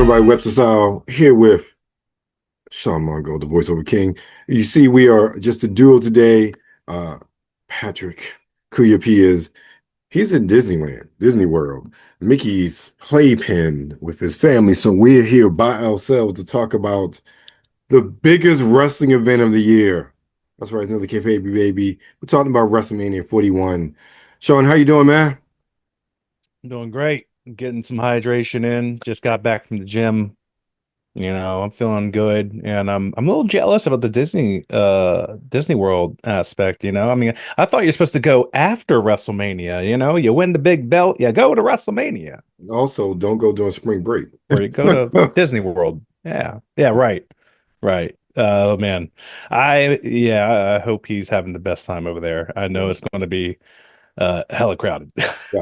everybody? Webster Style here with Sean Mongo, the voiceover king. You see, we are just a duo today. Patrick Kuya he's in Disneyland, Disney World, Mickey's playpen with his family. So we're here by ourselves to talk about the biggest wrestling event of the year. That's right, it's another KayFabeyBaby. We're talking about WrestleMania 41. Sean, how you doing, man? I'm doing great. Getting some hydration in. Just got back from the gym. I'm feeling good, and I'm a little jealous about the Disney World aspect. I mean, I thought you're supposed to go after WrestleMania. You win the big belt, you go to WrestleMania, Also, don't go during spring break. or you go to Disney World. Yeah, yeah, right, right. Oh man, I hope he's having the best time over there. I know it's going to be hella crowded. Yes,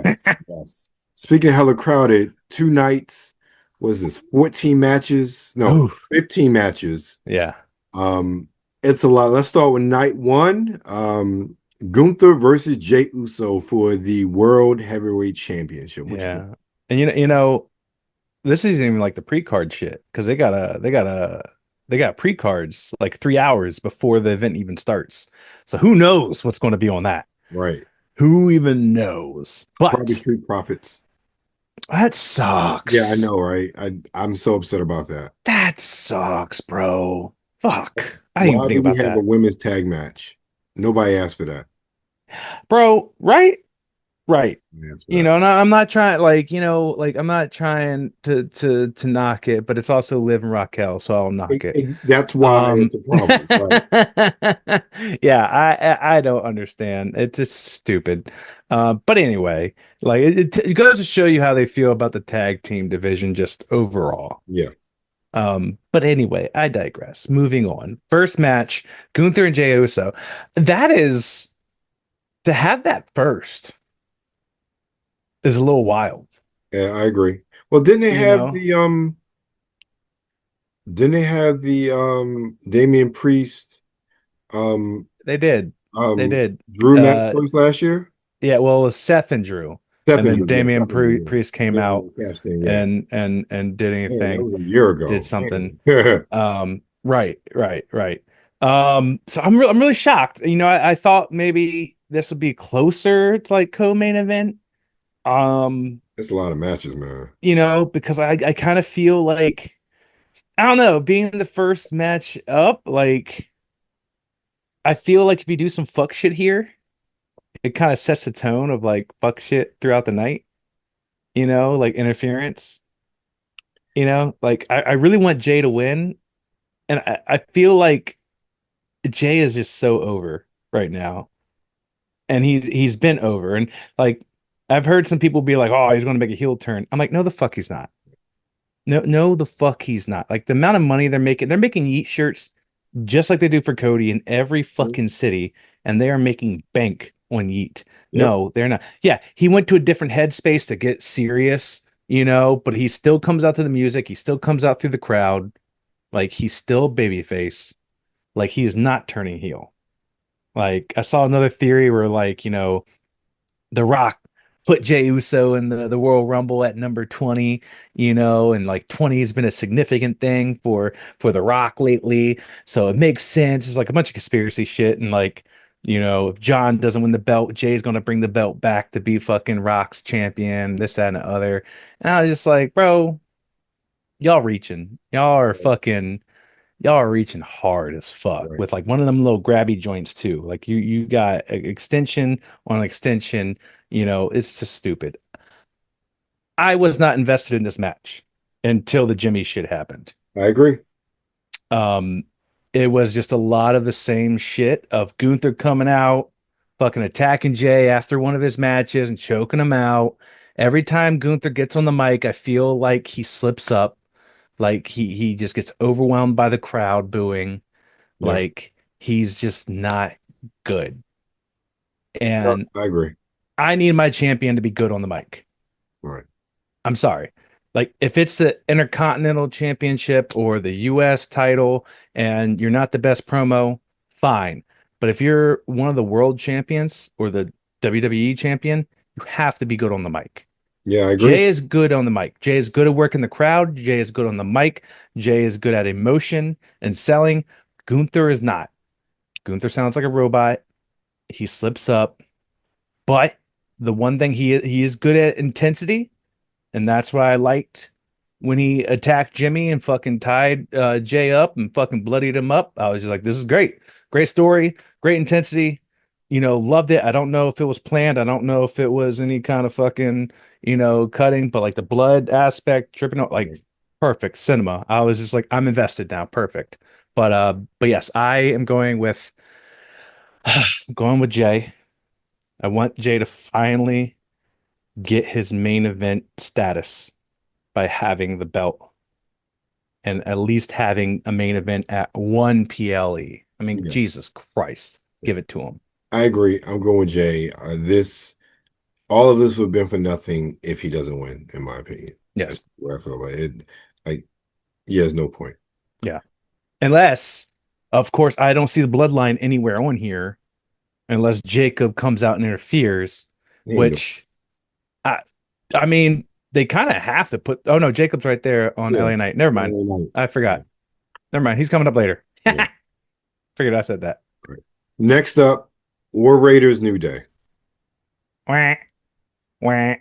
yes. Speaking of hella crowded, two nights, was this 14 matches? No, Ooh, 15 matches. yeah. Um, it's a lot. Let's start with night one. Gunther versus Jey Uso for the World Heavyweight Championship. What you think? Yeah. And this isn't even like the pre-card shit because they got pre-cards like 3 hours before the event even starts. So who knows what's going to be on that? Right. Who even knows? Probably But Street Profits. that Yeah, I sucks. know, right? I'm so upset about that. That sucks, bro. Fuck. I didn't even Why think do we about have a that. women's tag match? Nobody asked for that. Bro, right? Right. Nobody asked for that. And I'm not trying I'm not trying to knock it, but it's also Liv and Raquel, so I'll knock it. That's why Um, it's a problem, right? yeah, I don't understand. It's just stupid. But anyway, like it goes to show you how they feel about the tag team division just overall. Yeah. But anyway, I digress. Moving on. First match, Gunther and Jey Uso. That is to have that first is a little wild, Yeah, I agree. Well, didn't they you have know? the Damian Priest um They did. They um did. Drew match Uh, first last year? yeah, well, it was Seth and Drew, Seth and and then Drew, yeah, Damian Seth and Drew, yeah. Priest came out Damian Cash thing, yeah. and did Man, that anything, was a year did ago. something. Man. Right, right, right. So I'm really shocked. I thought maybe this would be closer to like co-main event. Um, That's a lot of matches, man. because I kind of feel like I don't know, being the first match up, like I feel like if you do some fuck shit here, it kind of sets the tone of like fuck shit throughout the night, like interference. Like I really want Jay to win, and I feel like Jay is just so over right now, and he's been over, and like I've heard some people be like, "Oh, he's going to make a heel turn." I'm like, "No, the fuck he's not. No, no, the fuck he's not." Like the amount of money they're making Yeet shirts just like they do for Cody in every fucking city, and they are making bank on Yeet. Yep. No, they're not. Yeah, he went to a different headspace to get serious, but he still comes out to the music. He still comes out through the crowd. Like he's still babyface. Like he's not turning heel. Like I saw another theory where like, The Rock put Jey Uso in the Royal Rumble at number 20, and like 20 has been a significant thing for The Rock lately. So it makes sense. It's like a bunch of conspiracy shit. And like, if John doesn't win the belt, Jay's gonna bring the belt back to be fucking Rock's champion, this, that, and the other. And I was just like, bro, y'all reaching. Y'all are reaching hard as fuck Right. with like one of them little grabby joints too. Like you got extension on extension, it's just stupid. I was not invested in this match until the Jimmy shit happened. I agree. Um, it was just a lot of the same shit of Gunther coming out, fucking attacking Jay after one of his matches and choking him out. Every time Gunther gets on the mic, I feel like he slips up, like he just gets overwhelmed by the crowd booing. Yeah. Like he's just not good. No, And I agree. I need my champion to be good on the mic. Right. I'm sorry. Like if it's the Intercontinental Championship or the US title and you're not the best promo, fine. But if you're one of the world champions or the WWE champion, you have to be good on the mic. Yeah, I agree. Jay is good on the mic. Jay is good at working the crowd. Jay is good on the mic. Jay is good at emotion and selling. Gunther is not. Gunther sounds like a robot. He slips up, but the one thing he is good at intensity, and that's what I liked when he attacked Jimmy and fucking tied Jay up and fucking bloodied him up. I was just like, this is great. Great story, great intensity. Loved it. I don't know if it was planned. I don't know if it was any kind of fucking, cutting, but like the blood aspect, tripping out, like perfect cinema. I was just like, I'm invested now. Perfect. But yes, I am going with Jay. I want Jay to finally get his main event status by having the belt and at least having a main event at one PLE. I mean, Yeah, Jesus Christ, give it to him. I agree. I'm going with Jay. All of this would have been for nothing if he doesn't win, in my opinion. That's Yes. what I feel about it. Like, he has no point. Yeah. Unless, of course, I don't see the bloodline anywhere on here unless Jacob comes out and interferes, He ain't no, which I I mean, they kind of have to put oh no, Jacob's right there on yeah, LA Knight. Never mind. LA Knight. I forgot. Never mind. He's coming up later. Yeah, Figured I said that. right. Next up, War Raiders New Day. Wah, wah,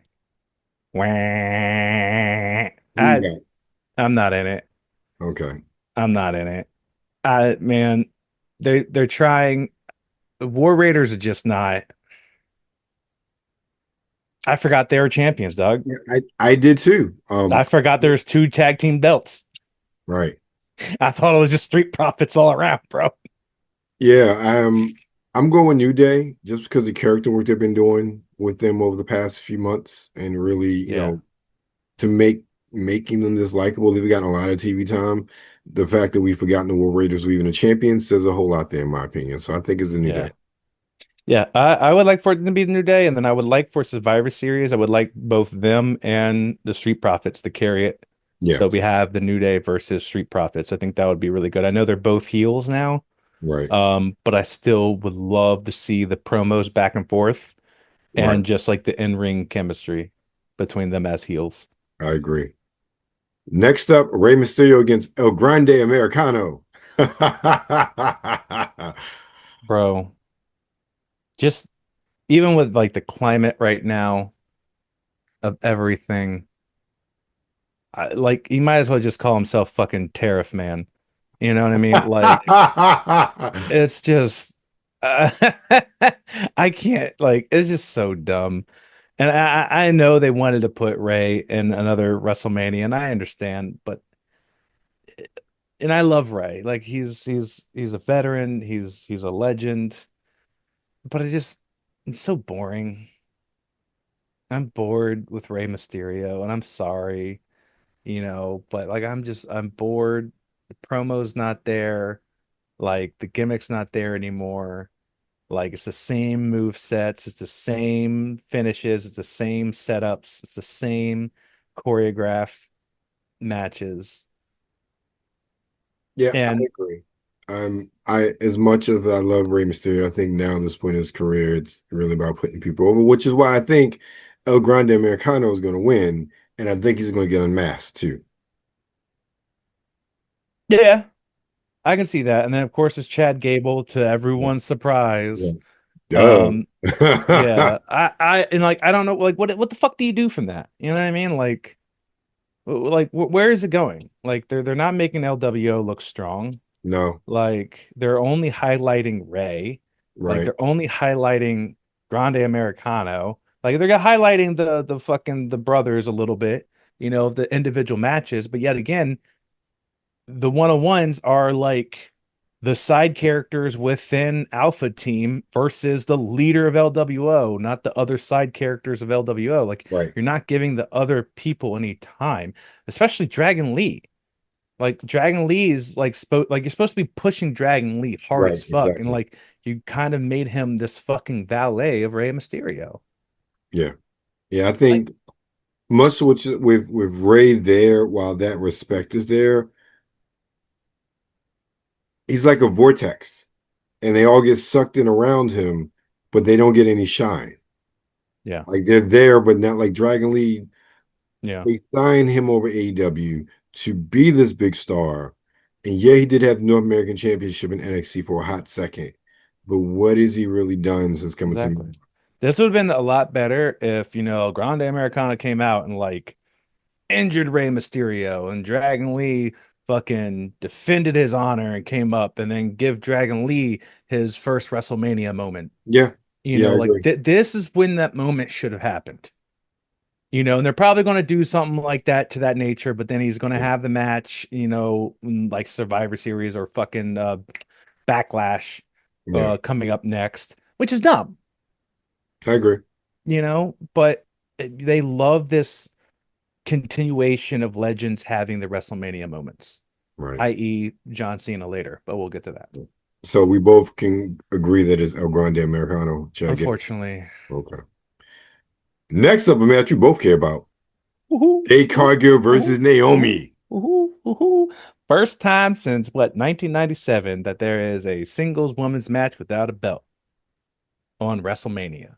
wah. Who you got? I'm not in it. Okay. I'm not in it. Man, they're trying. War Raiders are just not. I forgot they were champions, Doug. Yeah, I did too. I forgot there's two tag team belts. Right. I thought it was just Street Profits all around, bro. Yeah, I'm going New Day just because the character work they've been doing with them over the past few months and really, Yeah, to making them this likable. They've gotten a lot of TV time. The fact that we've forgotten the War Raiders were even a champion says a whole lot there, in my opinion. So I think it's a New yeah, Day. yeah. I would like for it to be the New Day, and then I would like for Survivor Series. I would like both them and the Street Profits to carry it. Yeah, So we have the New Day versus Street Profits. I think that would be really good. I know they're both heels now, right, but I still would love to see the promos back and forth right. and just like the in-ring chemistry between them as heels. I agree. Next up, Rey Mysterio against El Grande Americano. Bro, just even with like the climate right now of everything, like he might as well just call himself fucking Tariff Man. You know what I mean? Like it's just uh, I can't like it's just so dumb. And I know they wanted to put Ray in another WrestleMania, and I understand, but and I love Ray. Like he's a veteran, he's a legend, but it's so boring. I'm bored with Rey Mysterio, and I'm sorry, but like I'm bored. The promo's not there, like the gimmick's not there anymore. Like it's the same move sets, it's the same finishes, it's the same setups, it's the same choreograph matches. Yeah, I And agree. I as much as I love Rey Mysterio, I think now at this point in his career, it's really about putting people over, which is why I think El Grande Americano is going to win, and I think he's going to get unmasked too. yeah, I can see that. And then of course it's Chad Gable to Yeah, everyone's surprise. yeah. Duh. Um, yeah, and like I don't know, like what the fuck do you do from that? You know what I mean? Like, where is it going? Like they're not making LWO look strong. No, Like they're only highlighting Ray. Like right, they're only highlighting Grande Americano. Like they're highlighting the fucking the brothers a little bit, the individual matches. But yet again, the one-on-ones are like the side characters within Alpha Team versus the leader of LWO, not the other side characters of LWO. Like right, you're not giving the other people any time, especially Dragon Lee. Like Dragon Lee is like you're supposed to be pushing Dragon Lee hard right, as fuck, and exactly. like you kind of made him this fucking valet of Rey Mysterio. Yeah, yeah. I Like, think much with Ray there, while that respect is there, he's like a vortex, and they all get sucked in around him, but they don't get any shine. Yeah. Like they're there, but not like Dragon Lee. Yeah. They signed him over AEW to be this big star. And yeah, he did have the North American Championship in NXT for a hot second. But what has he really done since coming to me? Exactly. This would have been a lot better if, Grande Americana came out and like injured Rey Mysterio and Dragon Lee fucking defended his honor and came up and then give Dragon Lee his first WrestleMania moment. Yeah. Yeah, I Like agree. this is when that moment should have happened. And they're probably going to do something like that to that nature, but then he's going to have the match, in, like Survivor Series or fucking Backlash Yeah, coming up next, which is dumb, I agree. but they love this continuation of legends having the WrestleMania moments, Right. i.e. John Cena later, but we'll get to that. So we both can agree that it's El Grande Americano. Should I get Unfortunately. okay? Next up, a match we both care about: Woohoo, Jade woohoo, Cargill woohoo, versus woohoo, Naomi. woohoo, woohoo. First time since what, 1997 that there is a singles women's match without a belt on WrestleMania.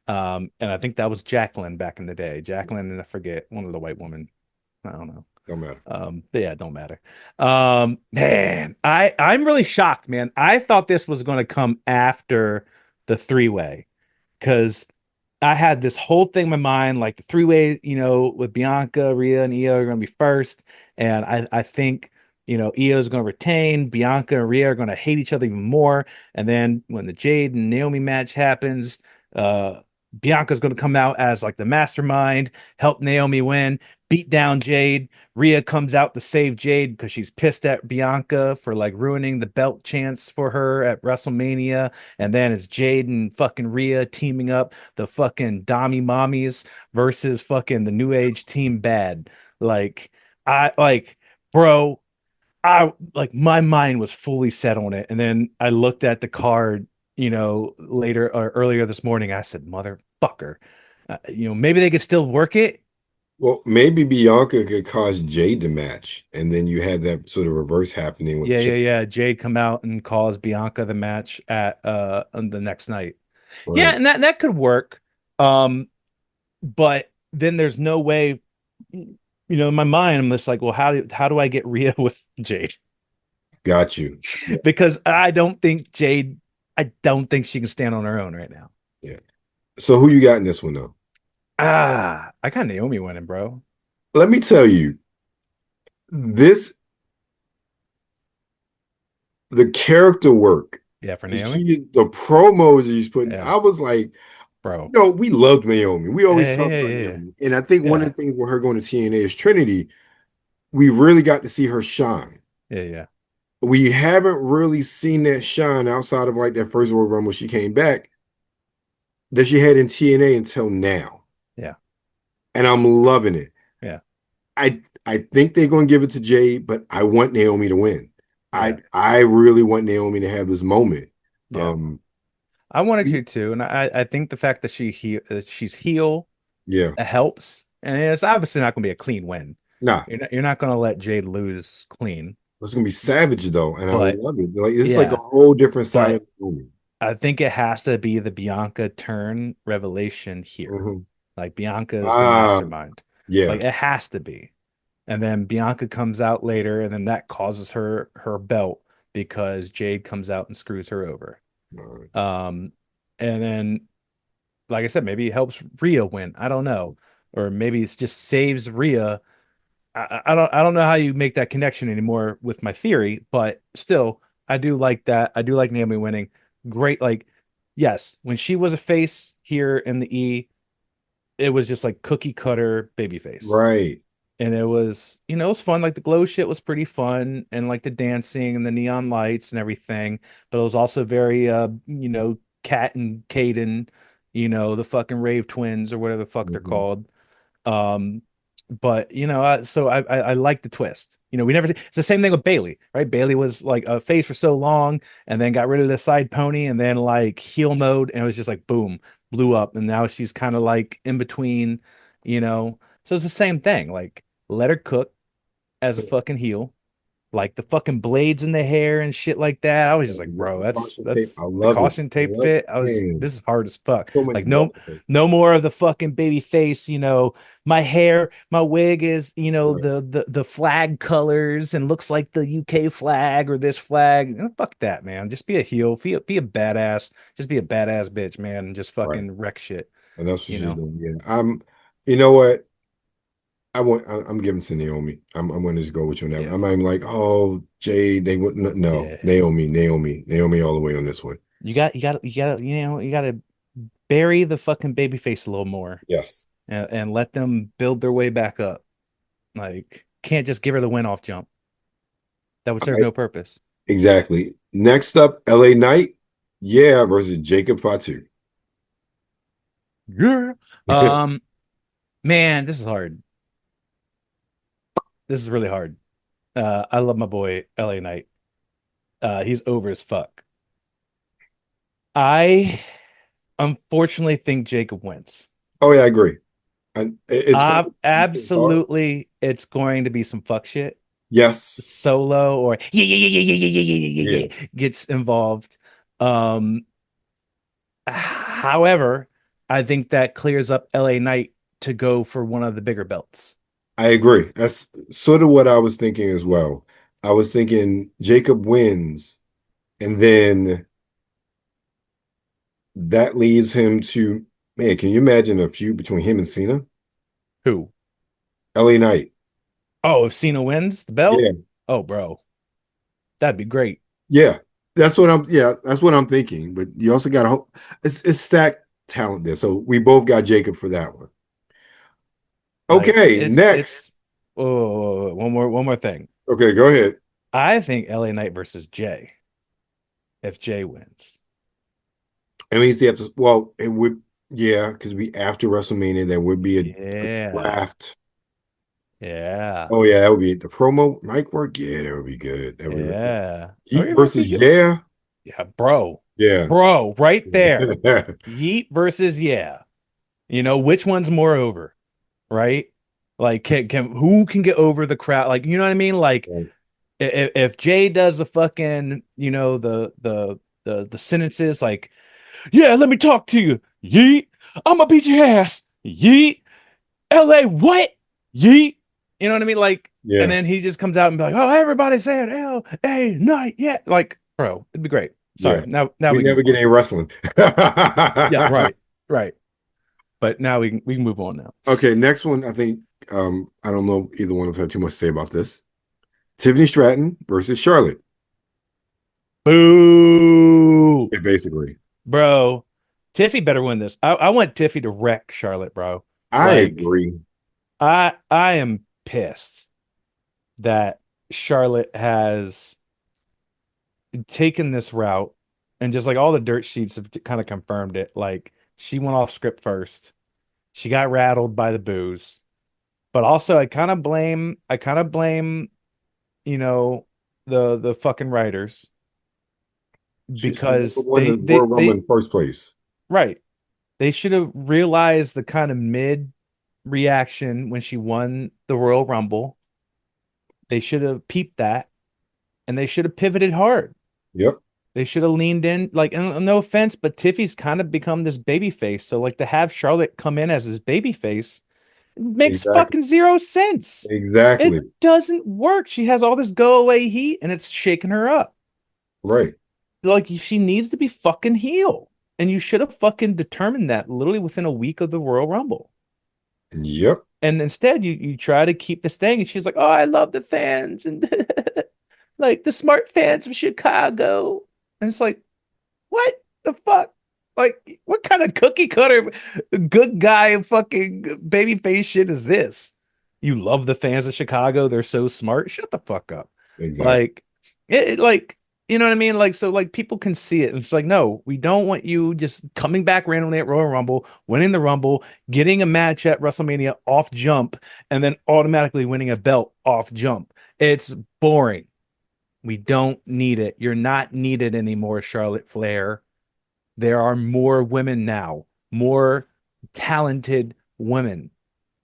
And I think that was Jacqueline back in the day. Jacqueline and I forget one of the white women. I don't know. Don't matter. But yeah, it don't matter. Man, I'm really shocked, man. I thought this was going to come after the three-way because I had this whole thing in my mind, like the three-way, with Bianca, Rhea, and Io are going to be first, and I think, Io is going to retain. Bianca and Rhea are going to hate each other even more, and then when the Jade and Naomi match happens, uh, Bianca's going to come out as like the mastermind, help Naomi win, beat down Jade. Rhea comes out to save Jade because she's pissed at Bianca for like ruining the belt chance for her at WrestleMania. And then it's Jade and fucking Rhea teaming up the fucking Dami Mommies versus fucking the New Age Team Bad. Like, I like, bro, I like my mind was fully set on it. And then I looked at the card, later or earlier this morning. I said, motherfucker, maybe they could still work it. Well, maybe Bianca could cause Jade to match, and then you have that sort of reverse happening with Yeah, yeah, Jade. yeah. Jade come out and cause Bianca the match at on the next night. Yeah, Right. and that could work. Um, but then there's no way, in my mind, I'm just like, well, how do I get Rhea with Jade? Got you. Yeah. Because I don't think she can stand on her own right now. Yeah. So who you got in this one though? I got Naomi winning, bro. Let me tell you, this the character work. Yeah, for Naomi. The promos he's putting, Yeah, I was like, bro. we loved Naomi. We always Yeah, talked yeah, about yeah, yeah. Naomi. And I think one of Yeah, the things with her going to TNA is Trinity, we really got to see her shine. yeah, yeah, We haven't really seen that shine outside of like that first Royal Rumble she came back that she had in TNA until now. yeah, And I'm loving it. yeah, I think they're going to give it to Jade, but I want Naomi to win. yeah, I really want Naomi to have this moment. yeah. Um, I wanted to too, and I think the fact that she's heel yeah, helps, and it's obviously not going to be a clean win. nah, You're not going to let Jade lose clean, it's gonna be savage though, and I but love it. Like it's like a yeah, whole different side of but the movie. I think it has to be the Bianca turn revelation here. Mhm. Like Bianca is the Ah, mastermind. yeah, Like it has to be. And then Bianca comes out later, and then that causes her belt because Jade comes out and screws her over. all right. Um, and then, like I said, maybe it helps Rhea win. I don't know, or maybe it just saves Rhea. I don't know how you make that connection anymore with my theory, but still, I do like that. I do like Naomi winning. Great, like yes, when she was a face here in the it was just like cookie cutter babyface. Right. And it was fun. Like the glow shit was pretty fun, and like the dancing and the neon lights and everything. But it was also very, Kat and Caden, the fucking Rave Twins or whatever the fuck they're Mhm. called. Um, but so I like the twist. We never. It's the same thing with Bailey, right? Bailey was like a face for so long, and then got rid of the side pony, and then like heel mode, and it was just like boom, blew up, and now she's kind of like in between, you know. So it's the same thing. Like let her cook as a fucking heel. like the fucking blades in the hair and shit like that. I was just like, bro, The that's caution tape, I the love it. caution I tape love fit. I was man, this is hard as fuck. so many Like no double. no more of the fucking baby face, my hair, my wig is, Right, the flag colors and looks like the UK flag or this flag. Fuck that, man. Just be a heel, be a badass. Just be a badass bitch, man, and just right. fucking wreck shit, And that's what you she's know? doing. Yeah. You know what? I'm giving to Naomi. I'm going to just go with you on that one. Yeah. I'm not even like, oh, Jay, they wouldn't. No, Yeah. Naomi all the way on this one. You gotta bury the fucking baby face a little more Yes. and let them build their way back up. Like, can't just give her the win off jump. That would All serve right. no purpose. Exactly. Next up, LA Knight. Yeah, versus Jacob Fatu. Yeah. Um, man, this is hard. This is really hard. I love my boy LA Knight. He's over as fuck. I unfortunately think Jacob wins. Oh yeah, I agree. And it's funny. Absolutely, it's going to be some fuck shit. Yes. Solo or yeah yeah yeah yeah yeah yeah yeah yeah yeah Yeah, yeah gets involved. Um, However, I think that clears up LA Knight to go for one of the bigger belts. I agree. That's sort of what I was thinking as well. I was thinking Jacob wins, and then that leads him to, man, can you imagine a feud between him and Cena? Who? LA Knight. Oh, if Cena wins the belt? Yeah. Oh, bro, that'd be great. Yeah. That's what I'm thinking. But you also got to hope it's stacked talent there. So we both got Jacob for that one. Like Okay, next. it's oh, one more thing. Okay, go ahead. I think LA Knight versus Jay if Jay wins. I mean, you have to, well, it would, yeah, because we after WrestleMania, there would be a Yeah. draft. Yeah. Oh, yeah, that would be the promo mic work. Yeah, that would be good. That would be really good. Yeah. Or Heat even if versus we get yeah. yeah, bro. Yeah. Bro, right there. Yeet versus yeah. Which one's more over, right? Like who can get over the crowd? Like, you know what I mean? Like Right. if Jay does the fucking, the sentences like, yeah, let me talk to you. Yeet. I'm gonna beat your ass. Yeet. LA, what? Yeet. You know what I mean? Like, and Yeah. then he just comes out and be like, oh, everybody's saying LA Knight. Yeah. Like, bro, it'd be great. Yeah. Sorry. Now We we can never move get on. any wrestling. Yeah, right. Right. But now we can move on now. Okay, next one. I think I don't know if either one of us had too much to say about this. Tiffany Stratton versus Charlotte. Boo. Yeah, basically. Bro, Tiffy better win this. I want Tiffy to wreck Charlotte, bro. I Like, agree. I am pissed that Charlotte has taken this route and just like all the dirt sheets have kind of confirmed it. Like she went off script first. She got rattled by the booze. But also I kind of blame, you know, the fucking writers She should have never because won the Royal Rumble in the first place. right. They should have realized the kind of mid reaction when she won the Royal Rumble. They should have peeped that and they should have pivoted hard. Yep, They should have leaned in. Like, and no offense, but Tiffy's kind of become this baby face. So, like, to have Charlotte come in as his baby face makes exactly. fucking zero sense. It Exactly. doesn't work. She has all this go away heat and it's shaking her up. Right. Like, she needs to be fucking heel. And you should have fucking determined that literally within a week of the Royal Rumble. Yep. And instead, you try to keep this thing, and she's like, "Oh, I love the fans and like the smart fans of Chicago." And it's like, what the fuck? Like, what kind of cookie cutter good guy fucking baby face shit is this? You love the fans of Chicago, they're so smart. Shut the fuck up. Exactly. Like, like, you know what I mean? Like, so like people can see it. It's like, no, we don't want you just coming back randomly at Royal Rumble, winning the Rumble, getting a match at WrestleMania off jump, and then automatically winning a belt off jump. It's boring. We don't need it. You're not needed anymore, Charlotte Flair. There are more women now, more talented women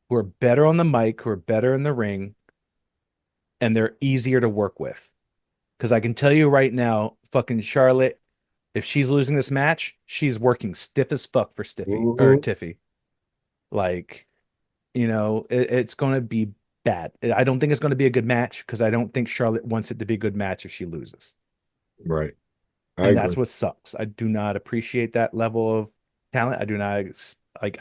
who are better on the mic, who are better in the ring, and they're easier to work with. Because I can tell you right now, fucking Charlotte, if she's losing this match, she's working stiff as fuck for Stiffy or Hmm. Tiffy. Like, it's going to be bad. I don't think it's going to be a good match because I don't think Charlotte wants it to be a good match if she loses. Right. I And that's agree. what sucks. I do not appreciate that level of talent. I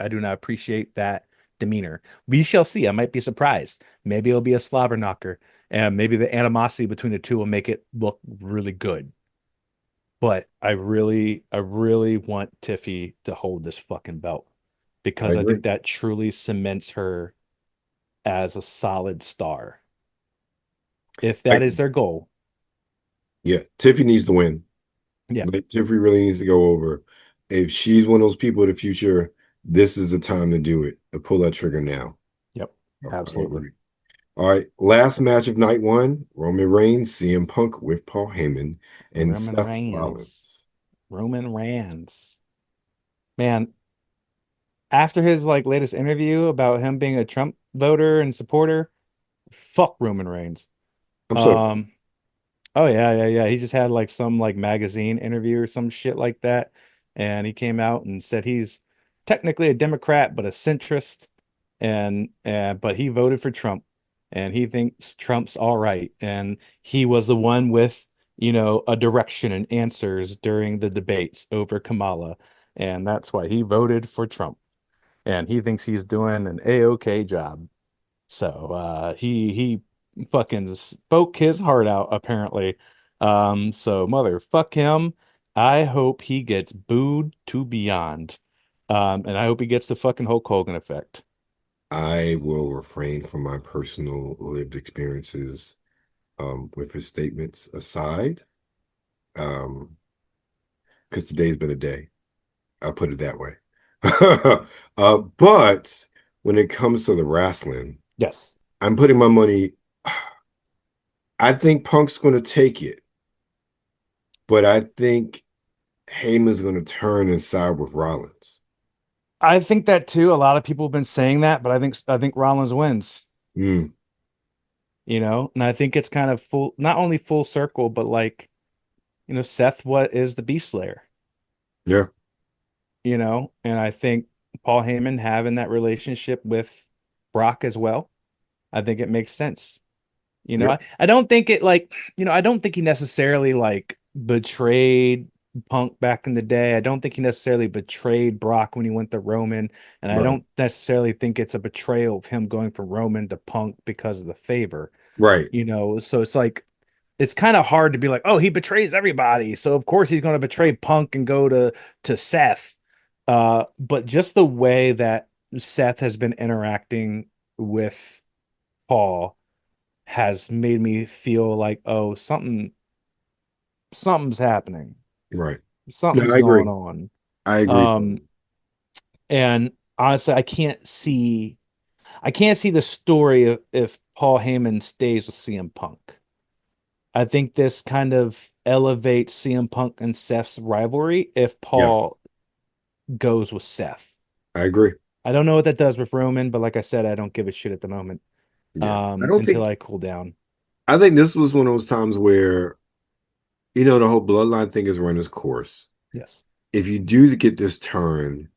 do not appreciate that demeanor. We shall see. I might be surprised. Maybe it'll be a slobber knocker, and maybe the animosity between the two will make it look really good. But I really want Tiffy to hold this fucking belt I because I agree. think that truly cements her as a solid star. If I, that is their goal, yeah, Tiffy needs to win. yeah, Like, Tiffy really needs to go over. If she's one of those people of the future, this is the time to do it. To pull that trigger now. yep, I absolutely. agree. All right, last match of night one: Roman Reigns, CM Punk with Paul Heyman, and Roman Seth Reigns. Rollins. Roman Reigns. Man, after his like latest interview about him being a Trump voter and supporter, fuck Roman Reigns. I'm sorry. Um, oh yeah. He just had like some like magazine interview or some shit like that, and he came out and said he's technically a Democrat but a centrist, and but he voted for Trump, and he thinks Trump's all right, and he was the one with a direction and answers during the debates over Kamala, and that's why he voted for Trump, and he thinks he's doing an a-okay job. So he fucking spoke his heart out apparently. So motherfuck him. I hope he gets booed to beyond. And I hope he gets the fucking Hulk Hogan effect. I will refrain from my personal lived experiences with his statements aside, um, because today's been a day. I'll put it that way. But when it comes to the wrestling, Yes. I'm putting my money. I think Punk's going to take it, but I think Heyman's going to turn and side with Rollins. I think that too. A lot of people have been saying that, but I think Rollins wins, Mm, and I think it's kind of full, not only full circle, but like, Seth, what is the Beast Slayer? yeah, And I think Paul Heyman having that relationship with Brock as well, I think it makes sense. yep, I don't think it like, I don't think he necessarily like betrayed Punk back in the day. I don't think he necessarily betrayed Brock when he went to Roman, and I right, don't necessarily think it's a betrayal of him going from Roman to Punk because of the favor. right, So it's like it's kind of hard to be like, oh, he betrays everybody, so of course he's going to betray Punk and go to Seth. But just the way that Seth has been interacting with Paul has made me feel like, oh, something's happening. right. No, Something's I going agree. on. I agree. Um, and honestly, I can't see the story if Paul Heyman stays with CM Punk. I think this kind of elevates CM Punk and Seth's rivalry if Yes, Paul goes with Seth. I agree. I don't know what that does with Roman, but like I said, I don't give a shit at the moment. Yeah, I don't Until think. I cool down. I think this was one of those times where the whole bloodline thing has run its course. Yes, If you do get this turn,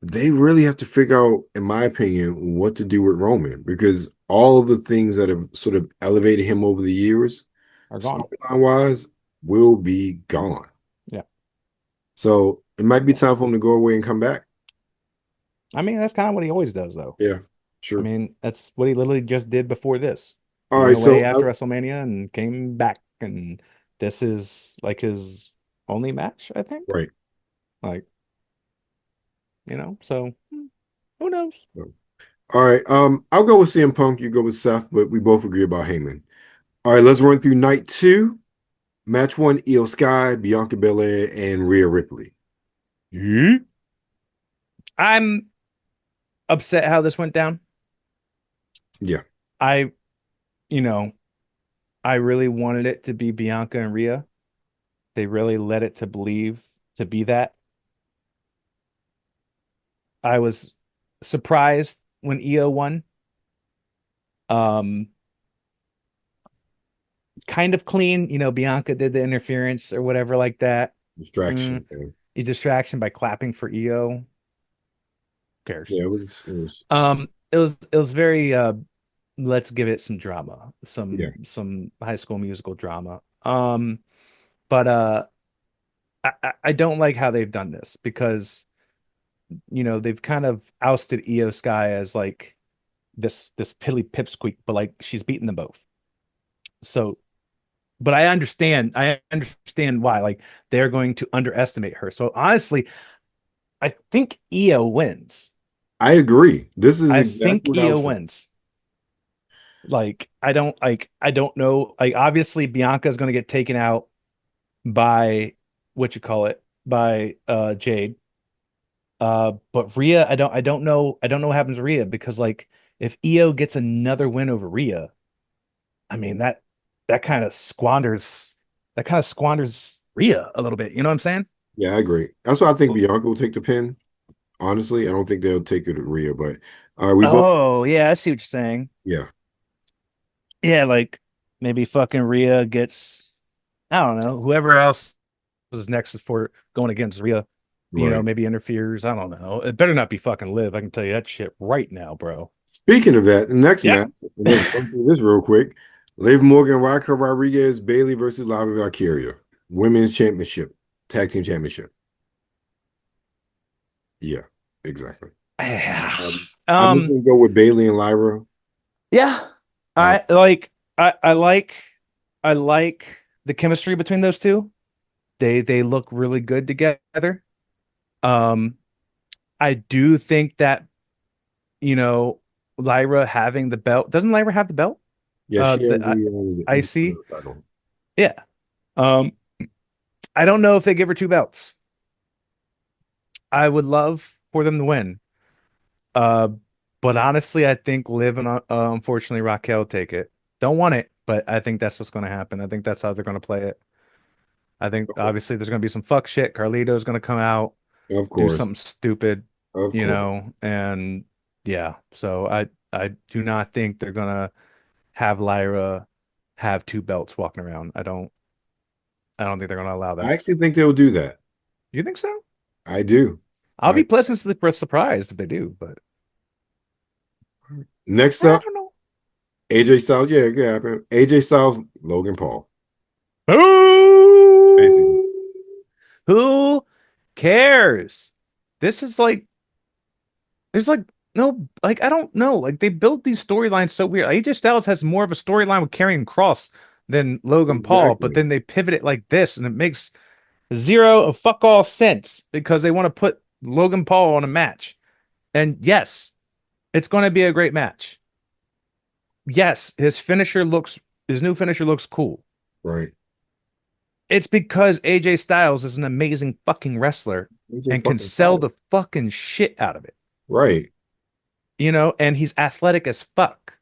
they really have to figure out, in my opinion, what to do with Roman because all of the things that have sort of elevated him over the years, are gone. storyline wise, will be gone. Yeah, So it might be yeah. time for him to go away and come back. I mean, that's kind of what he always does, though. Yeah, I sure. mean, that's what he literally just did before this. He All went right. away So, after WrestleMania and came back, and this is like his only match, I think. right. Like, so who knows? All right. I'll go with CM Punk. You go with Seth, but we both agree about Heyman. All right, let's run through night two. Match one, Io Sky, Bianca Belair, and Rhea Ripley. Yeah. I'm upset how this went down. Yeah. I, you know, I really wanted it to be Bianca and Rhea. They really led it to believe to be that. I was surprised when Io won. Um, kind of clean. Bianca did the interference or whatever like that. Distraction. Mm, a distraction by clapping for EO. Who cares? Yeah, it was It was very let's give it some drama, yeah. some High School Musical drama. But I don't like how they've done this because they've kind of ousted Io Sky as like this pilly pipsqueak, but like she's beaten them both. So, but I understand why. Like they're going to underestimate her. So honestly, I think Io wins. I agree. This is I exactly think what I Io was saying. wins. I don't know. Like obviously Bianca's going to get taken out by what you call it by Jade. But Rhea, I don't know what happens to Rhea because like if Io gets another win over Rhea, I mean that kind of squanders Rhea a little bit. You know what I'm saying? Yeah, I agree. That's why I think Bianca will take the pin. Honestly, I don't think they'll take it to Rhea, but we both Oh yeah, I see what you're saying. yeah. Yeah, like maybe fucking Rhea gets I don't know whoever else is next for going against Rhea. Right. Maybe interferes. I don't know. It better not be fucking Liv. I can tell you that shit right now, bro. Speaking of that, the next Yep. match, and let's run through this real quick. Liv Morgan, Raquel Rodriguez, Bailey versus Lava Valkyria. Women's Championship, Tag Team Championship. Yeah, exactly. I'm just Um, gonna go with Bailey and Lyra. yeah. Uh, I like the chemistry between those two. They look really good together. Um, I do think that, you know, Lyra having the belt, doesn't Lyra have the belt? yeah, she has The the IC? Intercontinental title. Yeah. Um, I don't know if they give her two belts. I would love for them to win. Uh, but honestly, I think Liv and unfortunately Raquel take it. Don't want it, but I think that's what's going to happen. I think that's how they're going to play it. I think obviously there's going to be some fuck shit. Carlito's going to come out, Of do something course, stupid, of course. and yeah. So I do not think they're going to have Lyra have two belts walking around. I don't think they're going to allow I that. actually think they'll do that. You think so? I do. I'll I be pleasantly surprised if they do, but Next I up, don't know. AJ Styles. Yeah, it could happen. AJ Styles, Logan Paul. Basically, Who who cares? This is like there's like no like I don't know. Like they built these storylines so weird. AJ Styles has more of a storyline with Karrion Cross than Logan Paul, but exactly. then they pivot it like this and it makes zero of fuck all sense because they want to put Logan Paul on a match. And yes, it's going to be a great match. Yes, his new finisher looks cool. Right. It's because AJ Styles is an amazing fucking wrestler AJ and can fucking sell Styles. the fucking shit out of it. Right. And he's athletic as fuck.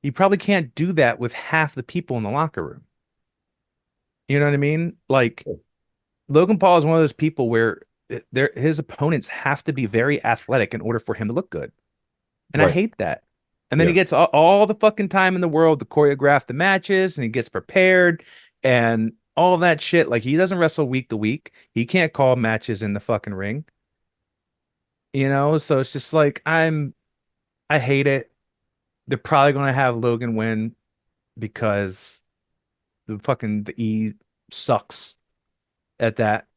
You probably can't do that with half the people in the locker room. You know what I mean? Like Logan Paul is one of those people where his opponents have to be very athletic in order for him to look good. And I Right. hate that. And then he Yeah. gets all the fucking time in the world to choreograph the matches and he gets prepared and all that shit. Like he doesn't wrestle week to week. He can't call matches in the fucking ring. So it's just like I hate it. They're probably gonna have Logan win because the E sucks at that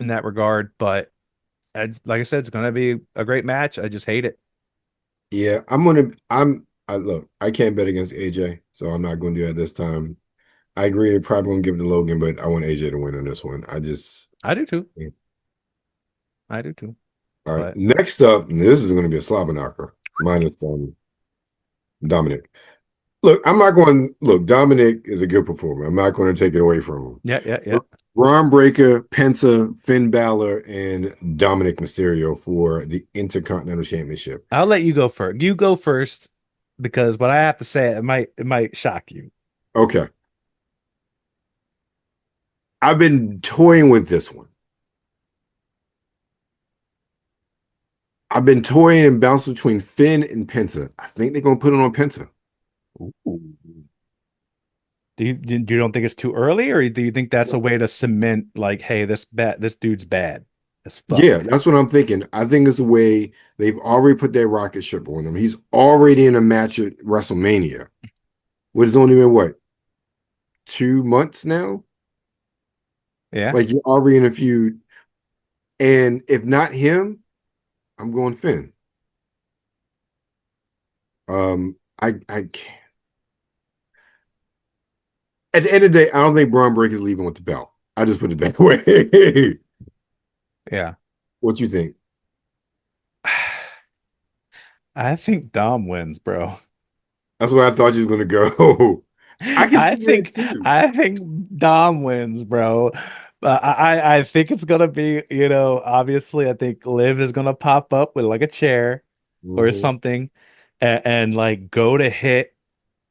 in that regard. But like I said, it's gonna be a great match. I just hate it. Yeah. I look, I can't bet against AJ, so I'm not gonna do that this time. I agree, I'm probably gonna give it to Logan, but I want AJ to win on this one. I just I do too. yeah. I do too. All right. But Next up, and this is gonna be a slobber knocker, minus Dominic. Look, I'm not going. Look, Dominic is a good performer. I'm not going to take it away from yeah, yeah, yeah. him. Braun Breaker, Penta, Finn Balor, and Dominic Mysterio for the Intercontinental Championship. I'll let you go first. You go first because what I have to say it might shock you. Okay. I've been toying with this one. I've been toying and bouncing between Finn and Penta. I think they're going to put it on Penta. Ooh. Do you don't think it's too early, or do you think that's a way to cement like, hey, this dude's bad as Yeah, fuck? that's what I'm thinking. I think it's a way they've already put their rocket ship on him. He's already in a match at WrestleMania, which is only been what, 2 months now? Yeah, Like you're already in a feud. And if not him, I'm going Finn. I can't. At the end of the day, I don't think Braun Breaker's leaving with the belt. I just put it that way. yeah. What you think? I think Dom wins, bro. That's where I thought you were gonna go. I can I see that think too. I think Dom wins, bro. But I think it's gonna be, obviously I think Liv is gonna pop up with like a chair or Hmm. something and like go to hit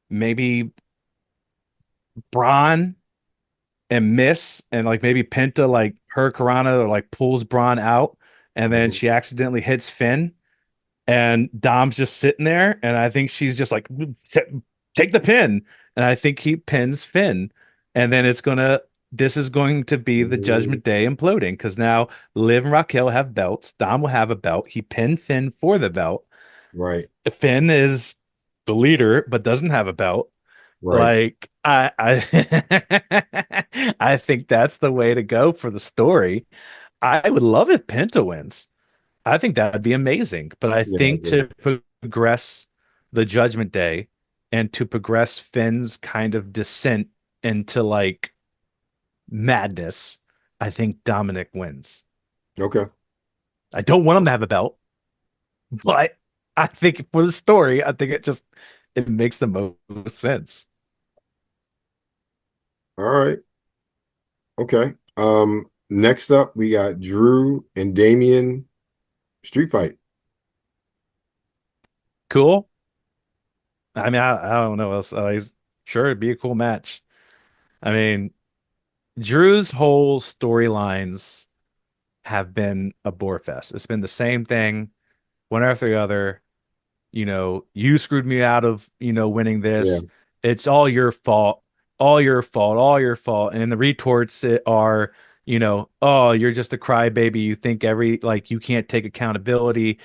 maybe Braun and miss and like maybe Penta like her Karana or like pulls Braun out and then Hmm. she accidentally hits Finn and Dom's just sitting there, and I think she's just like, Take the pin," and I think he pins Finn, and then this is going to be the Hmm. Judgment Day imploding because now Liv and Raquel have belts. Dom will have a belt. He pinned Finn for the belt. Right, Finn is the leader, but doesn't have a belt. right. Like I think that's the way to go for the story. I would love if Penta wins. I think that would be amazing. But I Yeah, I think agree. to progress the Judgment Day and to progress Finn's kind of descent into like madness, I think Dominic wins. Okay. I don't want him to have a belt, but I think for the story, I think it makes the most sense. All right. Okay. Next up we got Drew and Damian street fight. Cool. I mean, I don't know what else. Sure, it'd be a cool match. I mean, Drew's whole storylines have been a bore fest. It's been the same thing one after the other. You screwed me out of, winning Yeah, this. It's all your fault. All your fault. All your fault. And the retorts are, oh, you're just a crybaby. You think like you can't take accountability,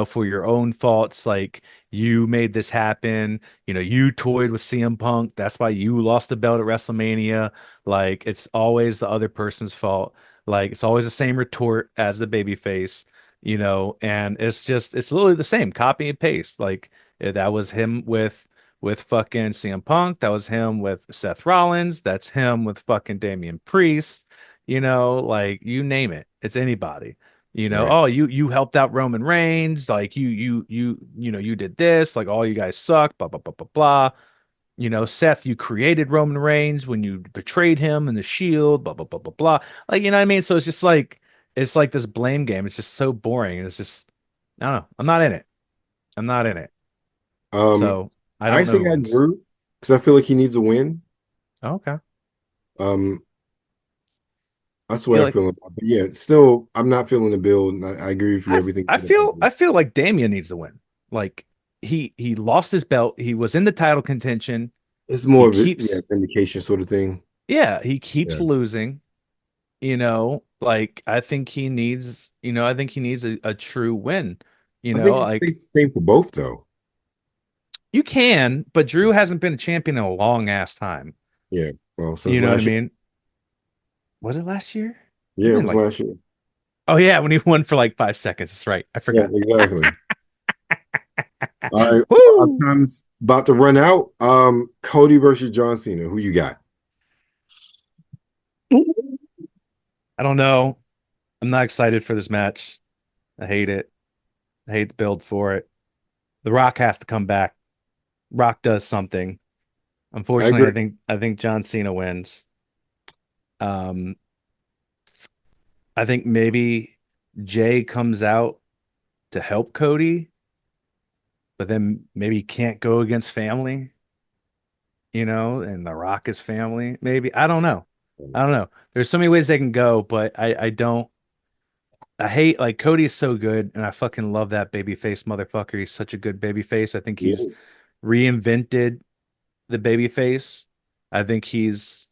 for your own faults. Like you made this happen. You toyed with CM Punk. That's why you lost the belt at WrestleMania. Like it's always the other person's fault. Like it's always the same retort as the babyface, and it's literally the same, copy and paste. Like that was him with fucking CM Punk, that was him with Seth Rollins, that's him with fucking Damian Priest, like you name it, it's anybody. right, Oh, you helped out Roman Reigns, like you did this, like all you guys suck, blah blah blah blah blah. Seth, you created Roman Reigns when you betrayed him in the Shield, blah blah blah blah blah. Like, you know what I mean? So it's like this blame game. It's just so boring. And it's just I don't know. I'm not in it. I'm not in it. Um, So I I don't know actually who got wins. Drew because I feel like he needs a win. Okay. Um, that's I the way feel I like feel about it. But yeah, still, I'm not feeling the build. And I agree with you. I Everything. I feel I feel like Damian needs to win. Like he lost his belt. He was in the title contention. It's He more of it, yeah, keeps vindication sort of thing. yeah, he keeps Yeah, losing. Like I think he needs a true win. I think it Like stays the same for both though. you can, but Drew hasn't been a champion in a long ass time. Yeah, well, since You know what I last year. mean? Was it last year? Yeah, Maybe it in was like, last year. oh yeah, when he won for like 5 seconds. That's right. I Yeah, forgot. exactly. All right, our Woo! time's about to run out. Cody versus John Cena. Who you got? I don't know. I'm not excited for this match. I hate it. I hate the build for it. The Rock has to come back. Rock does something. I Unfortunately, agree. I think John Cena wins. Um, I think maybe Jay comes out to help Cody, but then maybe he can't go against family, and The Rock is family. Maybe. I don't know. I don't know. There's so many ways they can go, but I don't. I hate like Cody is so good, and I fucking love that baby face motherfucker. He's such a good baby face. I think he's Yes. reinvented the baby face. I think he's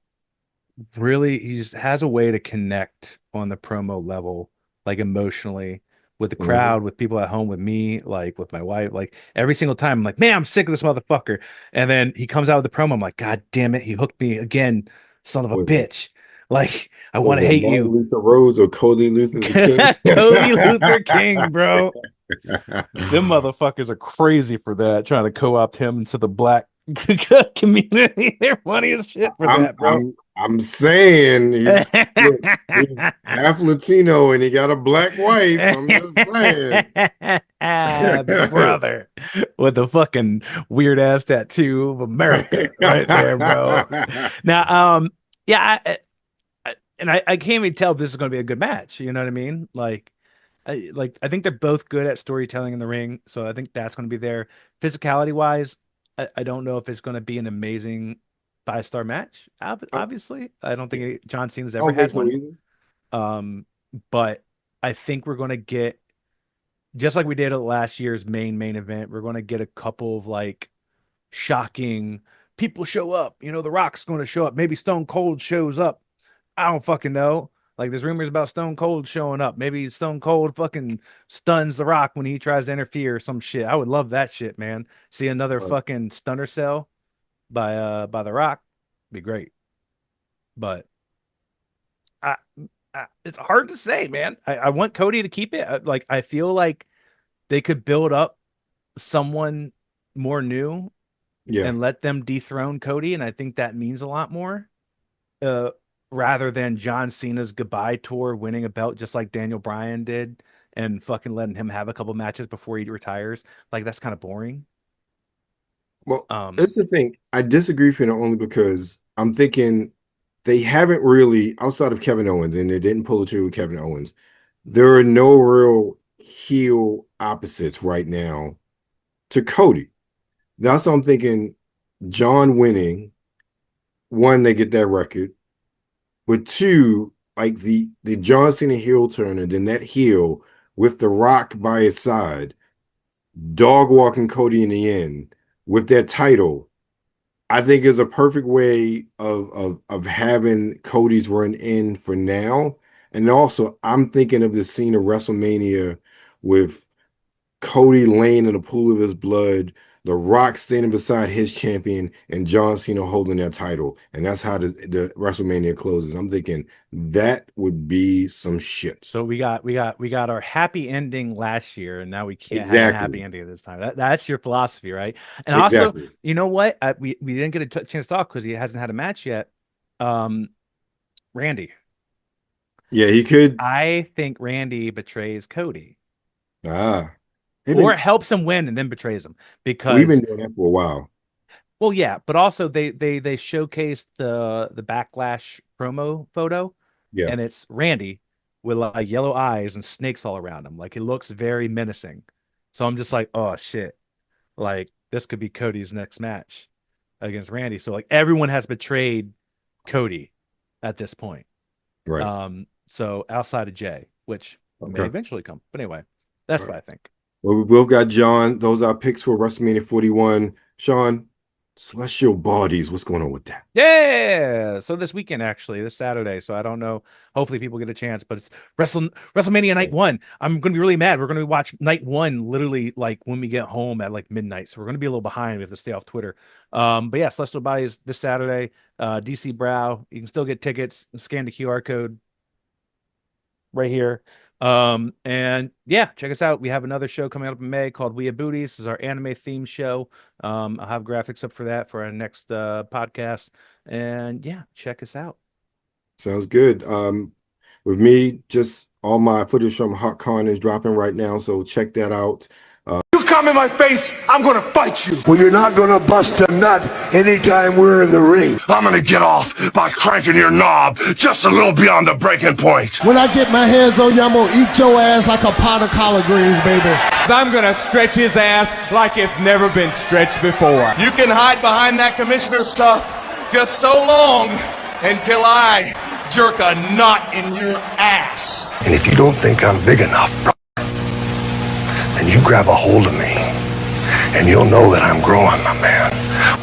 really has a way to connect on the promo level, like emotionally with the Mhm. crowd, with people at home, with me, like with my wife. Like every single time, I'm like, man, I'm sick of this motherfucker. And then he comes out with the promo. I'm like, God damn it, he hooked me again, son of a Was it bitch. Like I want was to it hate Martin you, Luther Rhodes or Cody Luther the King? Cody Luther King, bro. Them motherfuckers are crazy for that, trying to co-opt him into the black community. They're funny as shit for I'm that, bro. I'm I'm saying look, he's half Latino and he got a black wife. I'm just saying. Brother with the fucking weird ass tattoo of America right there, bro. Now, yeah, I can't even tell if this is going to be a good match. You know what I mean? I think they're both good at storytelling in the ring, so I think that's going to be there. Physicality wise, I don't know if it's going to be an amazing 5-star match. I Obviously, I don't think John Cena's ever don't think had so one. either. Um, but I think we're going to get, just like we did at last year's main event, we're going to get a couple of like shocking people show up. You know, The Rock's going to show up. Maybe Stone Cold shows up. I don't fucking know. Like there's rumors about Stone Cold showing up. Maybe Stone Cold fucking stuns The Rock when he tries to interfere or some shit. I would love that shit, man. See another Right. fucking stunner cell by The Rock. Be great. But I, it's hard to say, man. I want Cody to keep it. Like I feel like they could build up someone more new Yeah. and let them dethrone Cody, and I think that means a lot more. Uh, Rather than John Cena's goodbye tour winning a belt just like Daniel Bryan did and fucking letting him have a couple matches before he retires. Like that's kind of boring. Well, Um, that's the thing. I disagree with you only because I'm thinking they haven't really, outside of Kevin Owens, and they didn't pull the trigger with Kevin Owens, there are no real heel opposites right now to Cody. That's what I'm thinking. John winning, one, they get that record, but two, like the John Cena heel turn, and then that heel with The Rock by his side, dog walking Cody in the end with that title. I think is a perfect way of having Cody's run in for now. And also, I'm thinking of the scene of WrestleMania with Cody laying in a pool of his blood, The Rock standing beside his champion, and John Cena holding that title. And that's how the WrestleMania closes. I'm thinking that would be some shit. so we got our happy ending last year, and now we can't have a happy Exactly. ending this time. That's your philosophy, right? And also, Exactly. you know what? We didn't get a chance to talk because he hasn't had a match yet. Um, Randy, Yeah, he could. I think Randy betrays Cody, Ah, they've or been helps him win and then betrays him we've been because, doing that for a while. well, yeah, but also they showcased the backlash promo photo, Yeah, and it's Randy with like yellow eyes and snakes all around him. Like he looks very menacing. So I'm just like, oh shit, like this could be Cody's next match against Randy. So like everyone has betrayed Cody at this point. right. So outside of Jay, which may Okay. eventually come. But anyway, that's All what right. I think. Well, we both got John. Those are picks for WrestleMania 41. Sean, Celestial Bodies. What's going on with that? Yeah. So this weekend, actually, this Saturday. So I don't know. Hopefully people get a chance, but it's WrestleMania night one. I'm gonna be really mad. We're gonna watch night one literally like when we get home at like midnight. So we're gonna be a little behind. We have to stay off Twitter. But yeah, Celestial Bodies this Saturday. DC Brow. You can still get tickets. Scan the QR code right here. And yeah, check us out. We have another show coming up in May called We Have Booties. This is our anime theme show. I'll have graphics up for that for our next podcast. And yeah, check us out. Sounds good. With me, just all my footage from HotCon is dropping right now, so check that out. You come in my face, I'm gonna fight you. Well, you're not gonna bust a nut anytime we're in the ring. I'm gonna get off by cranking your knob just a little beyond the breaking point. When I get my hands on you, I'm gonna eat your ass like a pot of collard greens, baby. I'm gonna stretch his ass like it's never been stretched before. You can hide behind that commissioner stuff just so long until I jerk a knot in your ass. And if you don't think I'm big enough, then you grab a hold of me, and you'll know that I'm growing, my man.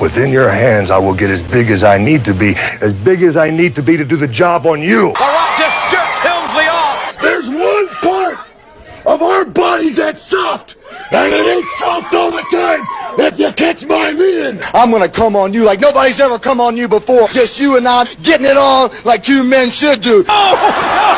Within your hands, I will get as big as I need to be to do the job on you. All right, just jerk Helmsley off. There's one part of our bodies that's soft, and it ain't soft all the time, if you catch my meaning. I'm gonna come on you like nobody's ever come on you before. Just you and I getting it on like two men should do. Oh, no!